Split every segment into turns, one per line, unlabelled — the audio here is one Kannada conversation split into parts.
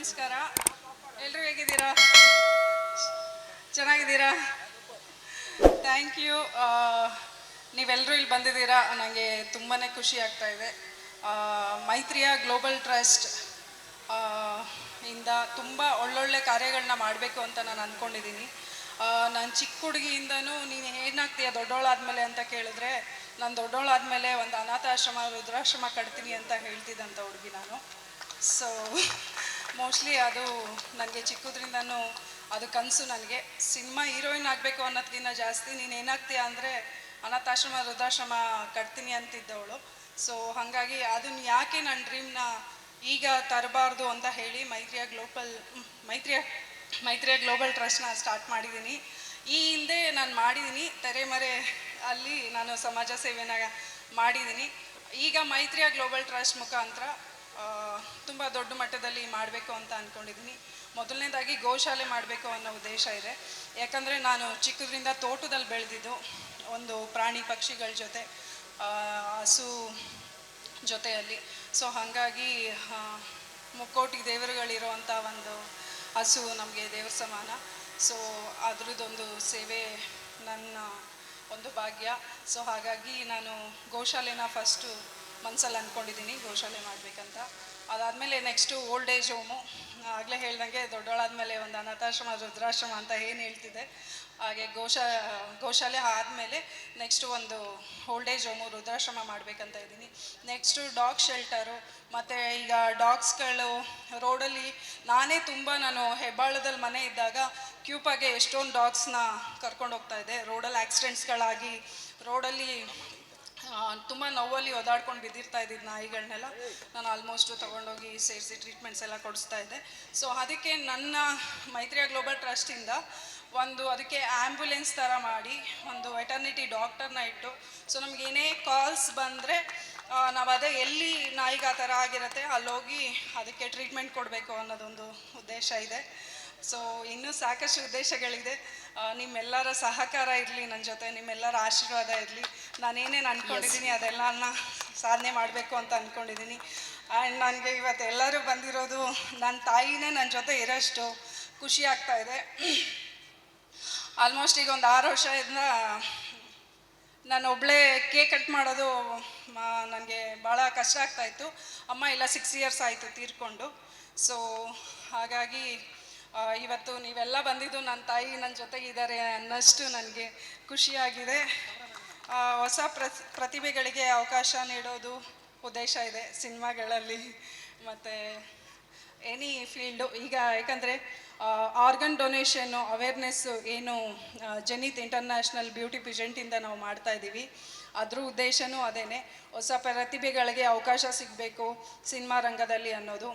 ನಮಸ್ಕಾರ. ಎಲ್ಲರೂ ಹೇಗಿದ್ದೀರಾ? ಚೆನ್ನಾಗಿದ್ದೀರಾ? Thank you. ನೀವೆಲ್ಲರೂ ಇಲ್ಲಿ ಬಂದಿದ್ದೀರಾ, ನನಗೆ ತುಂಬಾ ಖುಷಿ ಆಗ್ತಾ ಇದೆ. ಮೈತ್ರಿಯ ಗ್ಲೋಬಲ್ ಟ್ರಸ್ಟ್ ಇಂದ ತುಂಬ ಒಳ್ಳೊಳ್ಳೆ ಕಾರ್ಯಗಳನ್ನ ಮಾಡಬೇಕು ಅಂತ ನಾನು ಅಂದ್ಕೊಂಡಿದ್ದೀನಿ. ನಾನು ಚಿಕ್ಕ ಹುಡುಗಿಯಿಂದನೂ ನೀನು ಏನಾಗ್ತೀಯ ದೊಡ್ಡವಳಾದ್ಮೇಲೆ ಅಂತ ಕೇಳಿದ್ರೆ, ನಾನು ದೊಡ್ಡವಳಾದ್ಮೇಲೆ ಒಂದು ಅನಾಥಾಶ್ರಮ ವೃದ್ಧಾಶ್ರಮ ಕಟ್ತೀನಿ ಅಂತ ಹೇಳ್ತಿದ್ದಂಥ ಹುಡುಗಿ ನಾನು. ಸೊ ಮೋಸ್ಟ್ಲಿ ಅದು ನನಗೆ ಚಿಕ್ಕದ್ರಿಂದನೂ ಅದು ಕನಸು. ನನಗೆ ಸಿನಿಮಾ ಹೀರೋಯಿನ್ ಆಗಬೇಕು ಅನ್ನೋದಕ್ಕಿಂತ ಜಾಸ್ತಿ ನೀನು ಏನಾಗ್ತೀಯ ಅಂದರೆ ಅನಾಥಾಶ್ರಮ ವೃದ್ಧಾಶ್ರಮ ಕಟ್ತೀನಿ ಅಂತಿದ್ದವಳು. ಸೊ ಹಾಗಾಗಿ ಅದನ್ನು ಯಾಕೆ ನನ್ನ ಡ್ರೀಮ್ನ ಈಗ ತರಬಾರ್ದು ಅಂತ ಹೇಳಿ ಮೈತ್ರಿಯ ಗ್ಲೋಬಲ್ ಟ್ರಸ್ಟ್ನ ಸ್ಟಾರ್ಟ್ ಮಾಡಿದ್ದೀನಿ. ಈ ಹಿಂದೆ ನಾನು ಮಾಡಿದ್ದೀನಿ, ತೆರೆಮರೆ ಅಲ್ಲಿ ನಾನು ಸಮಾಜ ಸೇವೆನ ಮಾಡಿದ್ದೀನಿ. ಈಗ ಮೈತ್ರಿಯ ಗ್ಲೋಬಲ್ ಟ್ರಸ್ಟ್ ಮುಖಾಂತರ ತುಂಬ ದೊಡ್ಡ ಮಟ್ಟದಲ್ಲಿ ಮಾಡಬೇಕು ಅಂತ ಅಂದ್ಕೊಂಡಿದ್ದೀನಿ. ಮೊದಲನೇದಾಗಿ ಗೋಶಾಲೆ ಮಾಡಬೇಕು ಅನ್ನೋ ಉದ್ದೇಶ ಇದೆ. ಯಾಕಂದರೆ ನಾನು ಚಿಕ್ಕದ್ರಿಂದ ತೋಟದಲ್ಲಿ ಬೆಳೆದಿದ್ದು, ಒಂದು ಪ್ರಾಣಿ ಪಕ್ಷಿಗಳ ಜೊತೆ, ಹಸು ಜೊತೆಯಲ್ಲಿ. ಸೊ ಹಾಗಾಗಿ ಮುಕ್ಕೋಟಿ ದೇವರುಗಳಿರೋವಂಥ ಒಂದು ಹಸು ನಮಗೆ ದೇವ್ರ ಸಮಾನ. ಸೊ ಅದ್ರದ್ದೊಂದು ಸೇವೆ ನನ್ನ ಒಂದು ಭಾಗ್ಯ. ಸೊ ಹಾಗಾಗಿ ನಾನು ಗೋಶಾಲೆನ ಫಸ್ಟು ಮನಸ್ಸಲ್ಲಿ ಅಂದ್ಕೊಂಡಿದ್ದೀನಿ, ಗೋಶಾಲೆ ಮಾಡಬೇಕಂತ. ಅದಾದಮೇಲೆ ನೆಕ್ಸ್ಟು ಓಲ್ಡ್ ಏಜ್ ಹೋಮು. ಆಗಲೇ ಹೇಳ್ದಂಗೆ ದೊಡ್ಡವಳಾದಮೇಲೆ ಒಂದು ಅನಾಥಾಶ್ರಮ ವೃದ್ಧಾಶ್ರಮ ಅಂತ ಏನು ಹೇಳ್ತಿದ್ದೆ, ಹಾಗೆ ಗೋಶಾಲೆ ಆದಮೇಲೆ ನೆಕ್ಸ್ಟು ಒಂದು ಓಲ್ಡ್ ಏಜ್ ಹೋಮು ವೃದ್ಧಾಶ್ರಮ ಮಾಡಬೇಕಂತ ಇದ್ದೀನಿ. Next dog shelter. ಮತ್ತು ಈಗ ಡಾಗ್ಸ್ಗಳು ರೋಡಲ್ಲಿ ನಾನು ಹೆಬ್ಬಾಳದಲ್ಲಿ ಮನೆ ಇದ್ದಾಗ ಕ್ಯೂಪಾಗೆ ಎಷ್ಟೊಂದು ಡಾಗ್ಸ್ನ ಕರ್ಕೊಂಡು ಹೋಗ್ತಾಯಿದ್ದೆ. ರೋಡಲ್ಲಿ ಆಕ್ಸಿಡೆಂಟ್ಸ್ಗಳಾಗಿ ರೋಡಲ್ಲಿ ತುಂಬ ನೋವಲ್ಲಿ ಒದಾಡ್ಕೊಂಡು ಬಿದ್ದಿರ್ತಾ ಇದ್ದಿದ್ದು ನಾಯಿಗಳನ್ನೆಲ್ಲ ನಾನು ಆಲ್ಮೋಸ್ಟು ತೊಗೊಂಡೋಗಿ ಸೇರಿಸಿ ಟ್ರೀಟ್ಮೆಂಟ್ಸ್ ಎಲ್ಲ ಕೊಡಿಸ್ತಾ ಇದ್ದೆ. ಸೊ ಅದಕ್ಕೆ ನನ್ನ ಮೈತ್ರಿಯ ಗ್ಲೋಬಲ್ ಟ್ರಸ್ಟಿಂದ ಅದಕ್ಕೆ ಆ್ಯಂಬುಲೆನ್ಸ್ ಥರ ಮಾಡಿ ಒಂದು ವೆಟರ್ನಿಟಿ ಡಾಕ್ಟರ್ನ ಇಟ್ಟು, ಸೊ ನಮಗೇನೇ ಕಾಲ್ಸ್ ಬಂದರೆ ನಾವು ಅದೇ ಎಲ್ಲಿ ನಾಯಿಗೆ ಆ ಥರ ಆಗಿರುತ್ತೆ ಅಲ್ಲೋಗಿ ಅದಕ್ಕೆ ಟ್ರೀಟ್ಮೆಂಟ್ ಕೊಡಬೇಕು ಅನ್ನೋದೊಂದು ಉದ್ದೇಶ ಇದೆ. ಸೊ ಇನ್ನೂ ಸಾಕಷ್ಟು ಉದ್ದೇಶಗಳಿದೆ. ನಿಮ್ಮೆಲ್ಲರ ಸಹಕಾರ ಇರಲಿ ನನ್ನ ಜೊತೆ, ನಿಮ್ಮೆಲ್ಲರ ಆಶೀರ್ವಾದ ಇರಲಿ. ನಾನೇನೇನು ಅಂದ್ಕೊಂಡಿದ್ದೀನಿ ಅದೆಲ್ಲ ಸಾಧನೆ ಮಾಡಬೇಕು ಅಂತ ಅಂದ್ಕೊಂಡಿದ್ದೀನಿ. ಆ್ಯಂಡ್ ನನಗೆ ಇವತ್ತೆಲ್ಲರೂ ಬಂದಿರೋದು ನನ್ನ ತಾಯಿನೇ ನನ್ನ ಜೊತೆ ಇರೋಷ್ಟು ಖುಷಿ ಆಗ್ತಾಯಿದೆ. ಆಲ್ಮೋಸ್ಟ್ ಈಗ ಒಂದು 6 ವರ್ಷದಿಂದ ನಾನು ಒಬ್ಬಳೇ ಕೇಕ್ ಕಟ್ ಮಾಡೋದು ನನಗೆ ಭಾಳ ಕಷ್ಟ ಆಗ್ತಾಯಿತ್ತು. ಅಮ್ಮ ಎಲ್ಲ 6 ಇಯರ್ಸ್ ಆಯಿತು ತೀರ್ಕೊಂಡು. ಸೊ ಹಾಗಾಗಿ ಇವತ್ತು ನೀವೆಲ್ಲ ಬಂದಿದ್ದು ನನ್ನ ತಾಯಿ ನನ್ನ ಜೊತೆಗಿದ್ದಾರೆ ಅನ್ನೋಷ್ಟು ನನಗೆ ಖುಷಿಯಾಗಿದೆ. ಹೊಸ ಪ್ರತಿಭೆಗಳಿಗೆ ಅವಕಾಶ ನೀಡೋದು ಉದ್ದೇಶ ಇದೆ ಸಿನಿಮಾಗಳಲ್ಲಿ ಮತ್ತು ಎನಿ ಫೀಲ್ಡು. ಈಗ ಯಾಕಂದರೆ ಆರ್ಗನ್ ಡೊನೇಷನ್ನು ಅವೇರ್ನೆಸ್ಸು ಏನು ಜನಿತ್ ಇಂಟರ್ನ್ಯಾಷನಲ್ ಬ್ಯೂಟಿ ಪಿಜೆಂಟಿಂದ ನಾವು ಮಾಡ್ತಾಯಿದ್ದೀವಿ, ಅದ್ರ ಉದ್ದೇಶನೂ ಅದೇ. ಹೊಸ ಪ್ರತಿಭೆಗಳಿಗೆ ಅವಕಾಶ ಸಿಗಬೇಕು ಸಿನಿಮಾ ರಂಗದಲ್ಲಿ ಅನ್ನೋದು.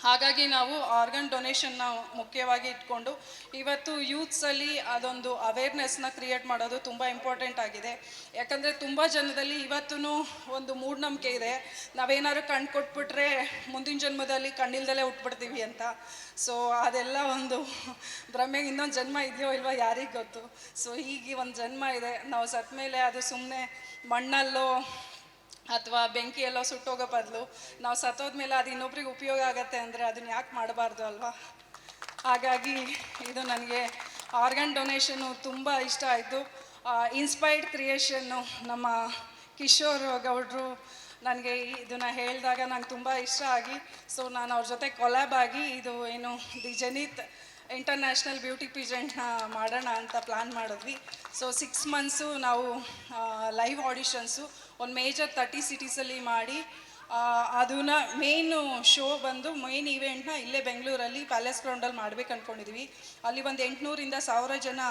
ಹಾಗಾಗಿ ನಾವು ಆರ್ಗನ್ ಡೊನೇಷನ್ನ ಮುಖ್ಯವಾಗಿ ಇಟ್ಕೊಂಡು ಇವತ್ತು ಯೂತ್ಸಲ್ಲಿ ಅದೊಂದು ಅವೇರ್ನೆಸ್ನ ಕ್ರಿಯೇಟ್ ಮಾಡೋದು ತುಂಬ ಇಂಪಾರ್ಟೆಂಟ್ ಆಗಿದೆ. ಯಾಕಂದರೆ ತುಂಬ ಜನದಲ್ಲಿ ಇವತ್ತೂ ಒಂದು ಮೂಢನಂಬಿಕೆ ಇದೆ, ನಾವೇನಾದ್ರು ಕಣ್ಣು ಕೊಟ್ಬಿಟ್ರೆ ಮುಂದಿನ ಜನ್ಮದಲ್ಲಿ ಕಣ್ಣಿಲ್ದಲೇ ಹುಟ್ಬಿಡ್ತೀವಿ ಅಂತ. ಸೊ ಅದೆಲ್ಲ ಒಂದು ಭ್ರಮೆಗೆ. ಇನ್ನೊಂದು ಜನ್ಮ ಇದೆಯೋ ಇಲ್ವೋ ಯಾರಿಗೆ ಗೊತ್ತು. ಸೊ ಈಗ ಒಂದು ಜನ್ಮ ಇದೆ, ನಾವು ಸತ್ತ ಮೇಲೆ ಅದು ಸುಮ್ಮನೆ ಮಣ್ಣಲ್ಲೋ ಅಥವಾ ಬೆಂಕಿಯೆಲ್ಲೋ ಸುಟ್ಟೋಗೋ ಬದಲು ನಾವು ಸತ್ತೋದ್ಮೇಲೆ ಅದು ಇನ್ನೊಬ್ರಿಗೆ ಉಪಯೋಗ ಆಗುತ್ತೆ ಅಂದರೆ ಅದನ್ನು ಯಾಕೆ ಮಾಡಬಾರ್ದು ಅಲ್ವಾ? ಹಾಗಾಗಿ ಇದು ನನಗೆ ಆರ್ಗನ್ ಡೊನೇಷನ್ನು ತುಂಬ ಇಷ್ಟ ಆಯಿತು. ಇನ್ಸ್ಪೈರ್ಡ್ ಕ್ರಿಯೇಷನ್ನು ನಮ್ಮ ಕಿಶೋರ್ ಗೌಡ್ರು ನನಗೆ ಇದನ್ನು ಹೇಳಿದಾಗ ನಂಗೆ ತುಂಬ ಇಷ್ಟ ಆಗಿ, ಸೊ ನಾನು ಅವ್ರ ಜೊತೆ ಕೊಲ್ಯಾಬ್ ಆಗಿ ಇದು ಏನು ದಿ ಜನಿತ್ ಇಂಟರ್ನ್ಯಾಷನಲ್ ಬ್ಯೂಟಿ ಪಿಜೆಂಟ್ನ ಮಾಡೋಣ ಅಂತ ಪ್ಲ್ಯಾನ್ ಮಾಡಿದ್ವಿ. ಸೊ 6 ಮಂತ್ಸು ನಾವು ಲೈವ್ ಆಡಿಷನ್ಸು ಒಂದು ಮೇಜರ್ 30 ಸಿಟೀಸಲ್ಲಿ ಮಾಡಿ ಅದನ್ನು ಮೇಯ್ನು ಶೋ ಮೇಯ್ನ್ ಈವೆಂಟ್ನ ಇಲ್ಲೇ ಬೆಂಗಳೂರಲ್ಲಿ ಪ್ಯಾಲೇಸ್ ಗ್ರೌಂಡಲ್ಲಿ ಮಾಡ್ಬೇಕು ಅಂದ್ಕೊಂಡಿದ್ವಿ. ಅಲ್ಲಿ ಒಂದು 800ರಿಂದ 1000 ಜನ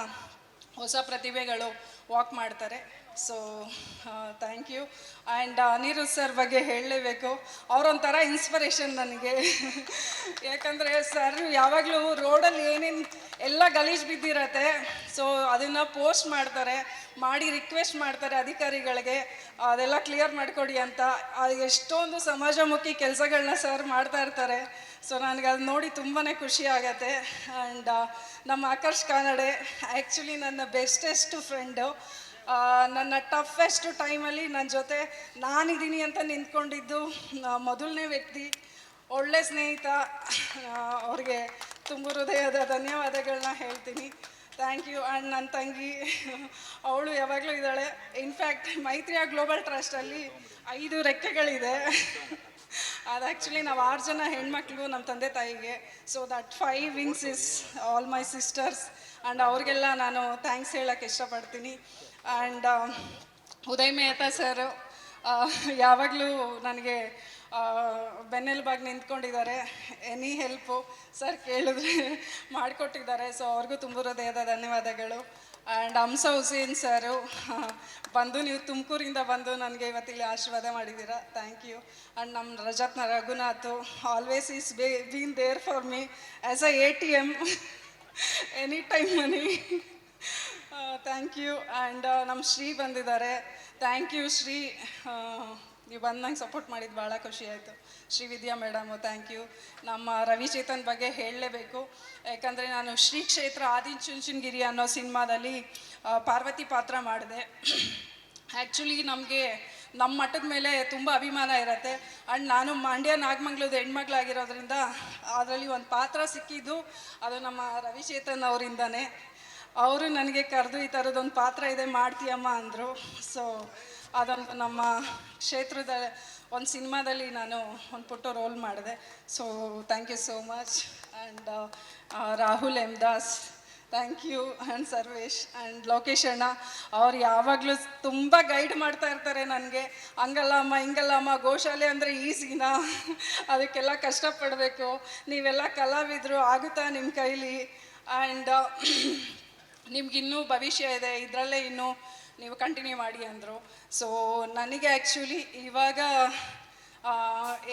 ಹೊಸ ಪ್ರತಿಭೆಗಳು ವಾಕ್ ಮಾಡ್ತಾರೆ. So thank you. And Anirudh sir ಬಗ್ಗೆ ಹೇಳಲೇಬೇಕು, ಅವರೊಂಥರ ಇನ್ಸ್ಪಿರೇಷನ್ ನನಗೆ. ಯಾಕಂದರೆ ಸರ್ ಯಾವಾಗಲೂ ರೋಡಲ್ಲಿ ಏನೇನು ಎಲ್ಲ ಗಲೀಜು ಬಿದ್ದಿರತ್ತೆ, ಸೊ ಅದನ್ನು ಪೋಸ್ಟ್ ಮಾಡಿ ರಿಕ್ವೆಸ್ಟ್ ಮಾಡ್ತಾರೆ ಅಧಿಕಾರಿಗಳಿಗೆ, ಅದೆಲ್ಲ ಕ್ಲಿಯರ್ ಮಾಡಿಕೊಡಿ ಅಂತ. ಎಷ್ಟೊಂದು ಸಮಾಜಮುಖಿ ಕೆಲಸಗಳನ್ನ ಸರ್ ಮಾಡ್ತಾ ಇರ್ತಾರೆ. ಸೊ ನನಗೆ ಅದು ನೋಡಿ ತುಂಬಾ ಖುಷಿ ಆಗುತ್ತೆ. ಆ್ಯಂಡ್ ನಮ್ಮ ಆಕರ್ಷ್ ಕಾನಡೆ ಆ್ಯಕ್ಚುಲಿ ನನ್ನ ಬೆಸ್ಟೆಸ್ಟ್ ಫ್ರೆಂಡು. ನನ್ನ ಟಫೆಸ್ಟ್ ಟೈಮಲ್ಲಿ ನನ್ನ ಜೊತೆ ನಾನಿದ್ದೀನಿ ಅಂತ ನಿಂತ್ಕೊಂಡಿದ್ದು ಮೊದಲನೇ ವ್ಯಕ್ತಿ. ಒಳ್ಳೆ ಸ್ನೇಹಿತ. ಅವ್ರಿಗೆ ತುಂಬ ಹೃದಯದ ಧನ್ಯವಾದಗಳನ್ನ ಹೇಳ್ತೀನಿ. Thank you. ಆ್ಯಂಡ್ ನನ್ನ ತಂಗಿ, ಅವಳು ಯಾವಾಗಲೂ ಇದ್ದಾಳೆ. ಇನ್ಫ್ಯಾಕ್ಟ್ ಮೈತ್ರಿಯ ಗ್ಲೋಬಲ್ ಟ್ರಸ್ಟಲ್ಲಿ 5 ರೆಕ್ಕೆಗಳಿದೆ. ಅದು ಆ್ಯಕ್ಚುಲಿ ನಾವು 6 ಜನ ಹೆಣ್ಮಕ್ಳು ನಮ್ಮ ತಂದೆ ತಾಯಿಗೆ. So that 5 wings is all my sisters. And ಅವ್ರಿಗೆಲ್ಲ ನಾನು ಥ್ಯಾಂಕ್ಸ್ ಹೇಳೋಕ್ಕೆ ಇಷ್ಟಪಡ್ತೀನಿ. ಆ್ಯಂಡ್ ಉದಯ್ ಮೆಹ್ತಾ ಸರ್ ಯಾವಾಗಲೂ ನನಗೆ ಬೆನ್ನೆಲುಬಾಗಿ ನಿಂತ್ಕೊಂಡಿದ್ದಾರೆ. ಎನಿ ಹೆಲ್ಪು ಸರ್ ಕೇಳಿದ್ರೆ ಮಾಡಿಕೊಟ್ಟಿದ್ದಾರೆ. ಸೊ ಅವ್ರಿಗೂ ತುಂಬ ಹೃದಯದ ಧನ್ಯವಾದಗಳು. ಆ್ಯಂಡ್ ಹಂಸ ಹುಸೇನ್ ಸರು ಬಂದು, ನೀವು ತುಮಕೂರಿಂದ ಬಂದು ನನಗೆ ಇವತ್ತಿಲ್ಲಿ ಆಶೀರ್ವಾದ ಮಾಡಿದ್ದೀರಾ. Thank you. ಆ್ಯಂಡ್ ನಮ್ಮ ರಜತ್ನ Raghunath always is been there for me as a ATM, any time money. Thank you. And ನಮ್ಮ ಶ್ರೀ ಬಂದಿದ್ದಾರೆ. Thank you Shri. ನೀವು ಬಂದು ನಂಗೆ ಸಪೋರ್ಟ್ ಮಾಡಿದ್ದು ಭಾಳ ಖುಷಿ ಆಯಿತು. Shri Vidya madam thank you. ನಮ್ಮ ರವಿಚೇತನ್ ಬಗ್ಗೆ ಹೇಳಲೇಬೇಕು. ಯಾಕಂದರೆ ನಾನು ಶ್ರೀ ಕ್ಷೇತ್ರ ಆದಿಚುಂಚನಗಿರಿ ಅನ್ನೋ ಸಿನಿಮಾದಲ್ಲಿ ಪಾರ್ವತಿ ಪಾತ್ರ ಮಾಡಿದೆ. ಆ್ಯಕ್ಚುಲಿ ನಮಗೆ ನಮ್ಮ ಮಟ್ಟದ ಮೇಲೆ ತುಂಬ ಅಭಿಮಾನ ಇರುತ್ತೆ. ಆ್ಯಂಡ್ ನಾನು ಮಂಡ್ಯ ನಾಗಮಂಗ್ಲದ ಹೆಣ್ಮಗಳಾಗಿರೋದ್ರಿಂದ ಅದರಲ್ಲಿ ಒಂದು ಪಾತ್ರ ಸಿಕ್ಕಿದ್ದು ಅದು ನಮ್ಮ ರವಿಚೇತನ್ ಅವರಿಂದನೇ. ಅವರು ನನಗೆ ಕರೆದು ಈ ಥರದೊಂದು ಪಾತ್ರ ಇದೆ ಮಾಡ್ತೀಯಮ್ಮ ಅಂದರು. ಸೊ ಅದೊಂದು ನಮ್ಮ ಕ್ಷೇತ್ರದ ಒಂದು ಸಿನಿಮಾದಲ್ಲಿ ನಾನು ಒಂದು ಪುಟ್ಟ ರೋಲ್ ಮಾಡಿದೆ. So thank you so much. And Rahul M Das thank you. And Sarvesh and Lokesh ಅಣ್ಣ, ಅವ್ರು ಯಾವಾಗಲೂ ತುಂಬ ಗೈಡ್ ಮಾಡ್ತಾ ಇರ್ತಾರೆ ನನಗೆ. ಹಂಗಲ್ಲ ಅಮ್ಮ, ಹಿಂಗಲ್ಲ ಅಮ್ಮ, ಗೋಶಾಲೆ ಅಂದರೆ ಈಸಿನಾ, ಅದಕ್ಕೆಲ್ಲ ಕಷ್ಟಪಡಬೇಕು, ನೀವೆಲ್ಲ ಕಲಾವಿದರು, ಆಗುತ್ತಾ ನಿಮ್ಮ ಕೈಲಿ, ಆ್ಯಂಡ್ ನಿಮಗಿನ್ನೂ ಭವಿಷ್ಯ ಇದೆ, ಇದರಲ್ಲೇ ಇನ್ನೂ ನೀವು ಕಂಟಿನ್ಯೂ ಮಾಡಿ ಅಂದರು. ಸೊ ನನಗೆ ಆ್ಯಕ್ಚುಲಿ ಇವಾಗ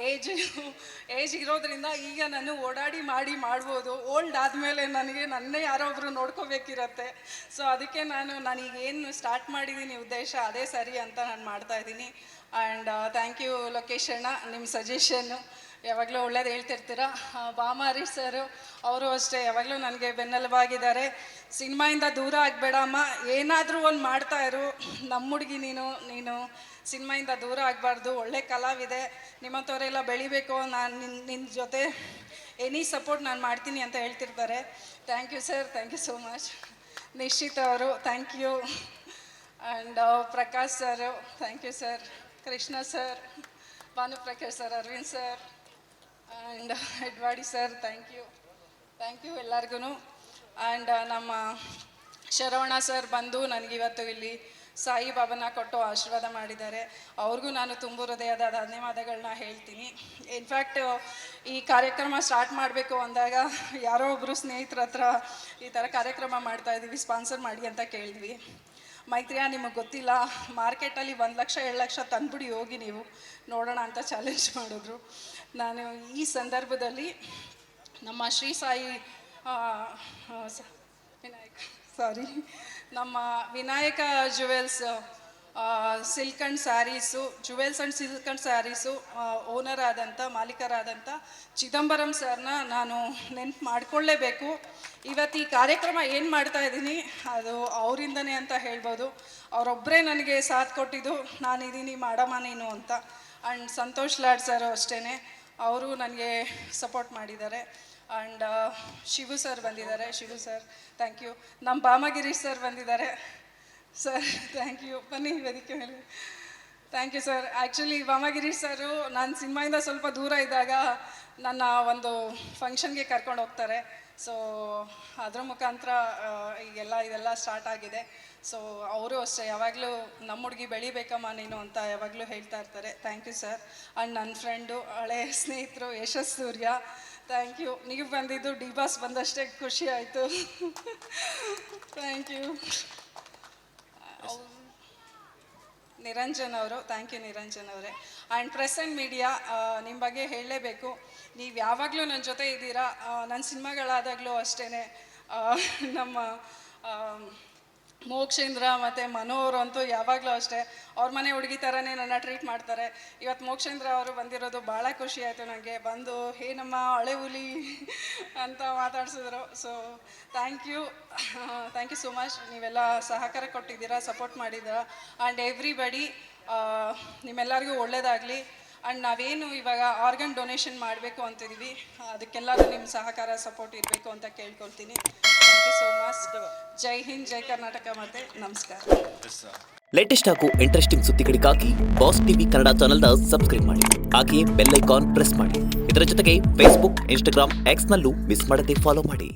ಏಜ್ ಇರೋದ್ರಿಂದ ಈಗ ನಾನು ಓಡಾಡಿ ಮಾಡ್ಬೋದು. ಓಲ್ಡ್ ಆದಮೇಲೆ ನನಗೆ ನನ್ನೇ ಯಾರೊಬ್ಬರು ನೋಡ್ಕೋಬೇಕಿರತ್ತೆ. ಸೊ ಅದಕ್ಕೆ ನಾನೀಗೇನು ಸ್ಟಾರ್ಟ್ ಮಾಡಿದ್ದೀನಿ ಉದ್ದೇಶ ಅದೇ ಸರಿ ಅಂತ ನಾನು ಮಾಡ್ತಾಯಿದ್ದೀನಿ. ಆ್ಯಂಡ್ ಥ್ಯಾಂಕ್ ಯು ಲೋಕೇಶ್ ಅಣ್ಣ, ನಿಮ್ಮ ಸಜೆಷನ್ನು ಯಾವಾಗಲೂ ಒಳ್ಳೇದು ಹೇಳ್ತಿರ್ತೀರ. ಬಾಮಾರಿ ಸರು ಅವರು ಅಷ್ಟೇ ಯಾವಾಗಲೂ ನನಗೆ ಬೆನ್ನೆಲುಬಾಗಿದ್ದಾರೆ. ಸಿನಿಮಾಯಿಂದ ದೂರ ಆಗಬೇಡಮ್ಮ, ಏನಾದರೂ ಒಂದು ಮಾಡ್ತಾಯಿರು, ನಮ್ಮ ಹುಡುಗಿ ನೀನು ಸಿನಿಮಾಯಿಂದ ದೂರ ಆಗಬಾರ್ದು, ಒಳ್ಳೆ ಕಲಾವಿದೆ, ನಿಮ್ಮಂಥವರೆಲ್ಲ ಬೆಳಿಬೇಕು, ನಾನು ನಿನ್ನ ಜೊತೆ ಎನಿ ಸಪೋರ್ಟ್ ನಾನು ಮಾಡ್ತೀನಿ ಅಂತ ಹೇಳ್ತಿರ್ತಾರೆ. Thank you sir, thank you so much. Nishchit ಅವರು thank you. And Prakash sir thank you sir. Krishna sir, Bhanuprakash sir, Aravind sir and ಎಡ್ವಾಡಿ ಸರ್ ಥ್ಯಾಂಕ್ ಯು ಎಲ್ಲರಿಗೂ. ಆ್ಯಂಡ್ ನಮ್ಮ ಶರವಣ ಸರ್ ಬಂದು ನನಗಿವತ್ತು ಇಲ್ಲಿ ಸಾಯಿಬಾಬಾನ ಕೊಟ್ಟು ಆಶೀರ್ವಾದ ಮಾಡಿದ್ದಾರೆ. ಅವ್ರಿಗೂ ನಾನು ತುಂಬ ಹೃದಯದ ಧನ್ಯವಾದಗಳನ್ನ ಹೇಳ್ತೀನಿ. ಇನ್ಫ್ಯಾಕ್ಟ್ ಈ ಕಾರ್ಯಕ್ರಮ ಸ್ಟಾರ್ಟ್ ಮಾಡಬೇಕು ಅಂದಾಗ ಯಾರೋ ಒಬ್ಬರು ಸ್ನೇಹಿತರ ಹತ್ರ ಈ ಥರ ಕಾರ್ಯಕ್ರಮ ಮಾಡ್ತಾಯಿದ್ದೀವಿ, ಸ್ಪಾನ್ಸರ್ ಮಾಡಿ ಅಂತ ಕೇಳಿದ್ವಿ. ಮೈತ್ರಿಯಾ, ನಿಮಗೆ ಗೊತ್ತಿಲ್ಲ, ಮಾರ್ಕೆಟಲ್ಲಿ 1 ಲಕ್ಷ 2 ಲಕ್ಷ ತಂದುಬಿಡಿ ಹೋಗಿ ನೀವು ನೋಡೋಣ ಅಂತ ಚಾಲೆಂಜ್ ಮಾಡಿದ್ರು. ನಾನು ಈ ಸಂದರ್ಭದಲ್ಲಿ ನಮ್ಮ ಶ್ರೀ ಸಾಯಿ ನಮ್ಮ Vinayaka jewels silk and sarees, jewels and silk and sarees owner ಆದಂಥ, ಮಾಲೀಕರಾದಂಥ ಚಿದಂಬರಂ ಸರ್ನ ನಾನು ನೆನ್ಪು ಮಾಡಿಕೊಳ್ಳೇಬೇಕು. ಇವತ್ತು ಈ ಕಾರ್ಯಕ್ರಮ ಏನು ಮಾಡ್ತಾಯಿದ್ದೀನಿ ಅದು ಅವರಿಂದನೇ ಅಂತ ಹೇಳ್ಬೋದು. ಅವರೊಬ್ಬರೇ ನನಗೆ ಸಾಥ್ ಕೊಟ್ಟಿದ್ದು, ನಾನಿದ್ದೀನಿ ಮಾಡಮ್ಮ ನೀನು ಅಂತ. ಆ್ಯಂಡ್ ಸಂತೋಷ್ ಲಾಡ್ ಸರ್ ಅಷ್ಟೇ, ಅವರು ನನಗೆ ಸಪೋರ್ಟ್ ಮಾಡಿದ್ದಾರೆ. ಆ್ಯಂಡ್ ಶಿವು ಸರ್ ಬಂದಿದ್ದಾರೆ. Shivu sir thank you. ನಮ್ಮ ಬಾಮಗಿರೀಶ್ ಸರ್ ಬಂದಿದ್ದಾರೆ. ಸರ್ ಥ್ಯಾಂಕ್ ಯು, ಬನ್ನಿ ವೇದಿಕೆ ಮೇಲೆ. Thank you sir. Actually Bamagirish sir ನಾನು ಸಿನಿಮಾಯಿಂದ ಸ್ವಲ್ಪ ದೂರ ಇದ್ದಾಗ ನನ್ನ ಒಂದು ಫಂಕ್ಷನ್ಗೆ ಕರ್ಕೊಂಡು ಹೋಗ್ತಾರೆ. ಸೊ ಅದ್ರ ಮುಖಾಂತರ ಇದೆಲ್ಲ ಸ್ಟಾರ್ಟ್ ಆಗಿದೆ. ಸೊ ಅವರು ಅಷ್ಟೇ ಯಾವಾಗಲೂ ನಮ್ಮ ಹುಡುಗಿ ಬೆಳಿಬೇಕಮ್ಮ ನೀನು ಅಂತ ಯಾವಾಗಲೂ ಹೇಳ್ತಾ ಇರ್ತಾರೆ. Thank you sir. ಆ್ಯಂಡ್ ನನ್ನ ಫ್ರೆಂಡು, ಹಳೆಯ ಸ್ನೇಹಿತರು ಯಶಸ್ ಸೂರ್ಯ ಥ್ಯಾಂಕ್ ಯು. ನೀವು ಬಂದಿದ್ದು ಡಿ ಬಾಸ್ ಬಂದಷ್ಟೇ ಖುಷಿ ಆಯಿತು. Thank you. ನಿರಂಜನ್ ಅವರು ಥ್ಯಾಂಕ್ ಯು ನಿರಂಜನ್ ಅವರೇ. ಆ್ಯಂಡ್ ಪ್ರೆಸ್ ಆ್ಯಂಡ್ ಮೀಡಿಯಾ, ನಿಮ್ಮ ಬಗ್ಗೆ ಹೇಳಲೇಬೇಕು. ನೀವು ಯಾವಾಗಲೂ ನನ್ನ ಜೊತೆ ಇದ್ದೀರಾ. ನನ್ನ ಸಿನಿಮಾಗಳಾದಾಗಲೂ ಅಷ್ಟೇ, ನಮ್ಮ ಮೋಕ್ಷೇಂದ್ರ ಮತ್ತು ಮನೋರು ಅಂತೂ ಯಾವಾಗಲೂ ಅಷ್ಟೇ ಅವ್ರ ಮನೆ ಹುಡುಗಿ ಥರನೇ ನನ್ನ ಟ್ರೀಟ್ ಮಾಡ್ತಾರೆ. ಇವತ್ತು ಮೋಕ್ಷೇಂದ್ರ ಅವರು ಬಂದಿರೋದು ಭಾಳ ಖುಷಿ ಆಯಿತು ನನಗೆ. ಬಂದು ಹೇ ನಮ್ಮ ಹಳೆ ಹುಲಿ ಅಂತ ಮಾತಾಡ್ಸಿದ್ರು. So thank you so much. ನೀವೆಲ್ಲ ಸಹಕಾರ ಕೊಟ್ಟಿದ್ದೀರಾ, ಸಪೋರ್ಟ್ ಮಾಡಿದ್ದೀರಾ. ಆ್ಯಂಡ್ ಎವ್ರಿಬಡಿ, ನಿಮ್ಮೆಲ್ಲರಿಗೂ ಒಳ್ಳೆಯದಾಗಲಿ. ಆ್ಯಂಡ್ ನಾವೇನು ಇವಾಗ ಆರ್ಗನ್ ಡೊನೇಷನ್ ಮಾಡಬೇಕು ಅಂತಿದ್ದೀವಿ, ಅದಕ್ಕೆಲ್ಲರೂ ನಿಮ್ಮ ಸಹಕಾರ ಸಪೋರ್ಟ್ ಇರಬೇಕು ಅಂತ ಕೇಳ್ಕೊಳ್ತೀನಿ. Thank you so much. Jai Hind, Jai Karnataka, ಮತ್ತೆ ನಮಸ್ಕಾರ.
ಲೇಟೆಸ್ಟ್ ಹಾಗೂ ಇಂಟ್ರೆಸ್ಟಿಂಗ್ ಸುದ್ದಿಗಳಿಗಾಗಿ ಬಾಸ್ ಟಿವಿ ಕನ್ನಡ ಚಾನೆಲ್ನ ಸಬ್ಸ್ಕ್ರೈಬ್ ಮಾಡಿ. ಹಾಗೆಯೇ ಬೆಲ್ ಐಕಾನ್ ಪ್ರೆಸ್ ಮಾಡಿ. ಇದರ ಜೊತೆಗೆ ಫೇಸ್ಬುಕ್, ಇನ್ಸ್ಟಾಗ್ರಾಮ್, ಎಕ್ಸ್ನಲ್ಲೂ ಮಿಸ್ ಮಾಡದೆ ಫಾಲೋ ಮಾಡಿ.